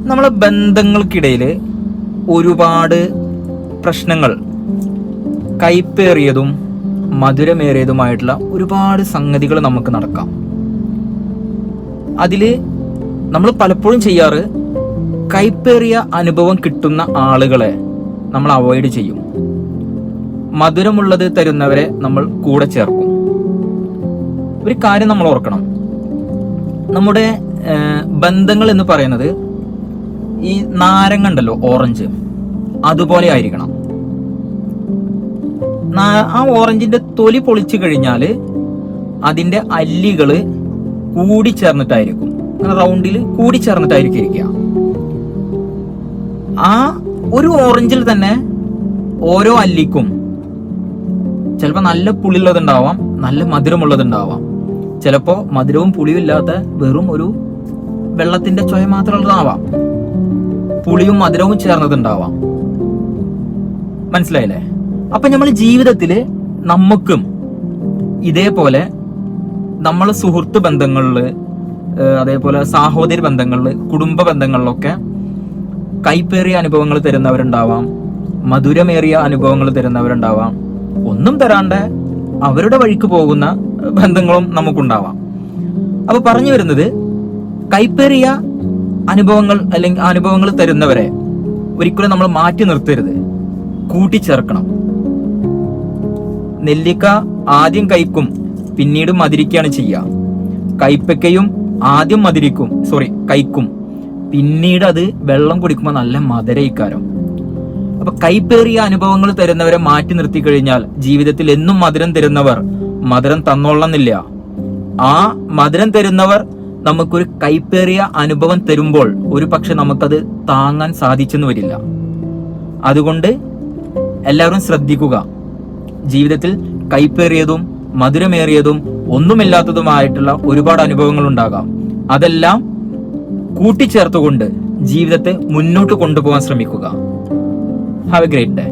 നമ്മളെ ബന്ധങ്ങൾക്കിടയിൽ ഒരുപാട് പ്രശ്നങ്ങൾ, കയ്പേറിയതും മധുരമേറിയതുമായിട്ടുള്ള ഒരുപാട് സംഗതികൾ നമുക്ക് നടക്കാം. അതിൽ നമ്മൾ പലപ്പോഴും ചെയ്യാറ് കയ്പേറിയ അനുഭവം കിട്ടുന്ന ആളുകളെ നമ്മൾ അവോയ്ഡ് ചെയ്യും. മധുരമുള്ളത് തരുന്നവരെ നമ്മൾ കൂടെ ചേർക്കും. ഒരു കാര്യം നമ്മൾ ഓർക്കണം, നമ്മുടെ ബന്ധങ്ങൾ എന്ന് പറയുന്നത് ഈ നാരങ്ങ ഉണ്ടല്ലോ, ഓറഞ്ച്, അതുപോലെ ആയിരിക്കണം. ആ ഓറഞ്ചിന്റെ തൊലി പൊളിച്ചു കഴിഞ്ഞാൽ അതിന്റെ അല്ലികള് കൂടിച്ചേർന്നിട്ടായിരിക്കും, റൗണ്ടിൽ കൂടിച്ചേർന്നിട്ടായിരിക്കും ഇരിക്കുക. ആ ഒരു ഓറഞ്ചിൽ തന്നെ ഓരോ അല്ലിക്കും ചിലപ്പോൾ നല്ല പുളിയുള്ളതുണ്ടാവാം, നല്ല മധുരമുള്ളതുണ്ടാവാം, ചിലപ്പോൾ മധുരവും പുളിയും ഇല്ലാത്ത വെറും ഒരു വെള്ളത്തിന്റെ ചൊയ മാത്രമുള്ളതാവാം, പുളിയും മധുരവും ചേർന്നതുണ്ടാവാം. മനസ്സിലായില്ലേ? അപ്പൊ നമ്മൾ ജീവിതത്തില് നമുക്കും ഇതേപോലെ നമ്മൾ സുഹൃത്ത് ബന്ധങ്ങളില്, അതേപോലെ സഹോദര ബന്ധങ്ങളില്, കുടുംബ ബന്ധങ്ങളിലൊക്കെ കയ്പേറിയ അനുഭവങ്ങൾ തരുന്നവരുണ്ടാവാം, മധുരമേറിയ അനുഭവങ്ങൾ തരുന്നവരുണ്ടാവാം, ഒന്നും തരാണ്ട് അവരുടെ വഴിക്ക് പോകുന്ന ബന്ധങ്ങളും നമുക്കുണ്ടാവാം. അപ്പൊ പറഞ്ഞു വരുന്നത്, കയ്പേറിയ അനുഭവങ്ങൾ അല്ലെങ്കിൽ അനുഭവങ്ങൾ തരുന്നവരെ ഒരിക്കലും നമ്മൾ മാറ്റി നിർത്തരുത്, കൂട്ടിച്ചേർക്കണം. നെല്ലിക്ക ആദ്യം കയ്ക്കും പിന്നീട് മധുരിക്കുകയാണ് ചെയ്യുക. കയ്പക്കയും ആദ്യം കയ്ക്കും പിന്നീട് അത് വെള്ളം കുടിക്കുമ്പോൾ നല്ല മധുരയിക്കാരം. അപ്പൊ കയ്പേറിയ അനുഭവങ്ങൾ തരുന്നവരെ മാറ്റി നിർത്തി കഴിഞ്ഞാൽ ജീവിതത്തിൽ എന്നും മധുരം തരുന്നവർ മധുരം തന്നോളന്നില്ല. ആ മധുരം തരുന്നവർ നമുക്കൊരു കയ്പേറിയ അനുഭവം തരുമ്പോൾ ഒരു പക്ഷെ നമുക്കത് താങ്ങാൻ സാധിച്ചെന്ന് വരില്ല. അതുകൊണ്ട് എല്ലാവരും ശ്രദ്ധിക്കുക. ജീവിതത്തിൽ കയ്പേറിയതും മധുരമേറിയതും ഒന്നുമില്ലാത്തതുമായിട്ടുള്ള ഒരുപാട് അനുഭവങ്ങൾ ഉണ്ടാകാം. അതെല്ലാം കൂട്ടിച്ചേർത്തുകൊണ്ട് ജീവിതത്തെ മുന്നോട്ട് കൊണ്ടുപോകാൻ ശ്രമിക്കുക. Have A great day.